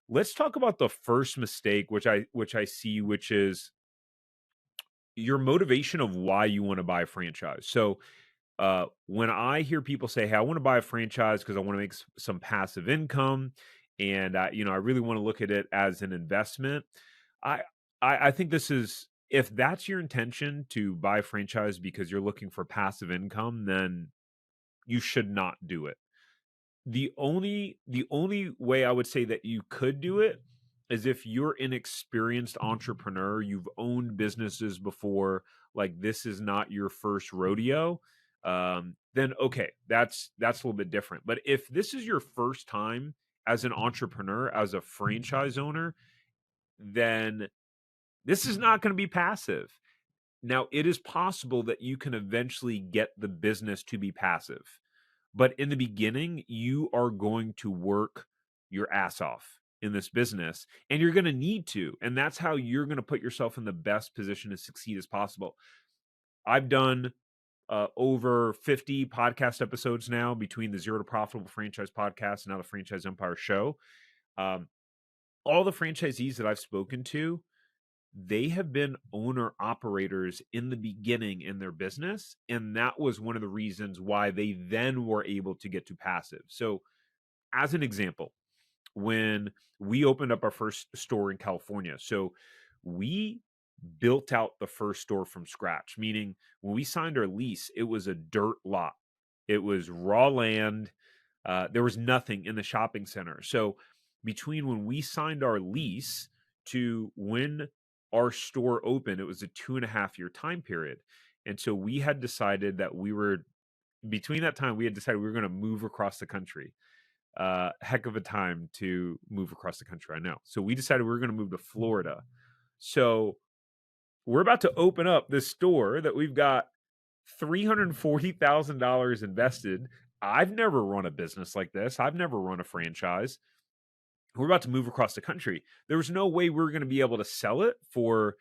Let's talk about the first mistake, which I see, which is your motivation of why you want to buy a franchise. So when I hear people say, "Hey, I want to buy a franchise because I want to make some passive income, and I really want to look at it as an investment," I, I think this is if that's your intention to buy a franchise because you're looking for passive income, then you should not do it. The only way I would say that you could do it is if you're an experienced entrepreneur, you've owned businesses before, like this is not your first rodeo, then okay, that's a little bit different. But if this is your first time as an entrepreneur, as a franchise owner, then this is not going to be passive. Now, it is possible that you can eventually get the business to be passive. But in the beginning, you are going to work your ass off in this business and you're going to need to. And that's how you're going to put yourself in the best position to succeed as possible. I've done over 50 podcast episodes now between the Zero to Profitable Franchise podcast and now the Franchise Empire show. Um, all the franchisees that I've spoken to, they have been owner operators in the beginning in their business. And that was one of the reasons why they then were able to get to passive. So, as an example, when we opened up our first store in California, so we built out the first store from scratch, meaning when we signed our lease, it was a dirt lot, it was raw land. There was nothing in the shopping center. So, between when we signed our lease to when our store opened, it was a 2.5 year time period. And so we had decided that between that time, we had decided we were going to move across the country. Heck of a time to move across the country, I know. So we decided we were going to move to Florida. So we're about to open up this store that we've got $340,000 invested. I've never run a business like this. I've never run a franchise. We're about to move across the country. There was no way we were going to be able to sell it for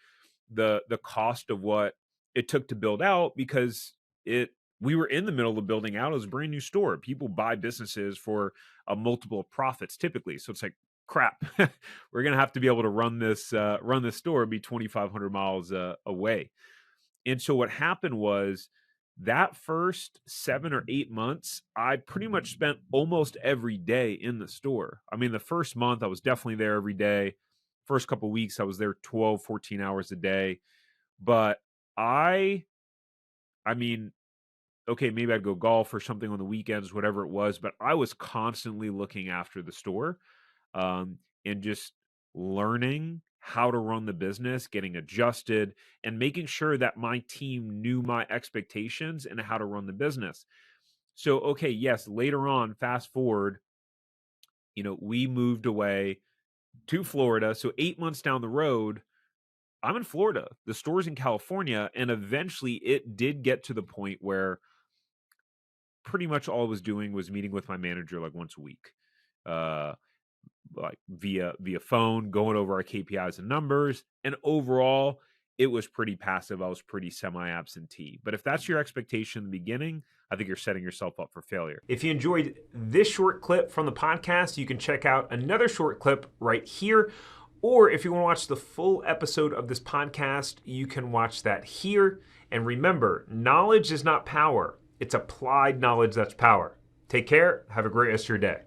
the cost of what it took to build out because we were in the middle of building out. It was a brand new store. People buy businesses for a multiple of profits typically. So it's like, crap, we're going to have to be able to run this store and be 2,500 miles away. And so what happened was that first 7 or 8 months, I pretty much spent almost every day in the store. I mean, the first month I was definitely there every day. First couple of weeks I was there 12, 14 hours a day. But I mean, okay, maybe I'd go golf or something on the weekends, whatever it was, but I was constantly looking after the store, and just learning how to run the business, getting adjusted, and making sure that my team knew my expectations and how to run the business. So, okay, yes, later on, fast forward, we moved away to Florida. So 8 months down the road, I'm in Florida. The store's in California. And eventually it did get to the point where pretty much all I was doing was meeting with my manager like once a week. Like via phone, going over our KPIs and numbers. And overall, it was pretty passive. I was pretty semi-absentee. But if that's your expectation in the beginning, I think you're setting yourself up for failure. If you enjoyed this short clip from the podcast, you can check out another short clip right here. Or if you want to watch the full episode of this podcast, you can watch that here. And remember, knowledge is not power. It's applied knowledge that's power. Take care. Have a great rest of your day.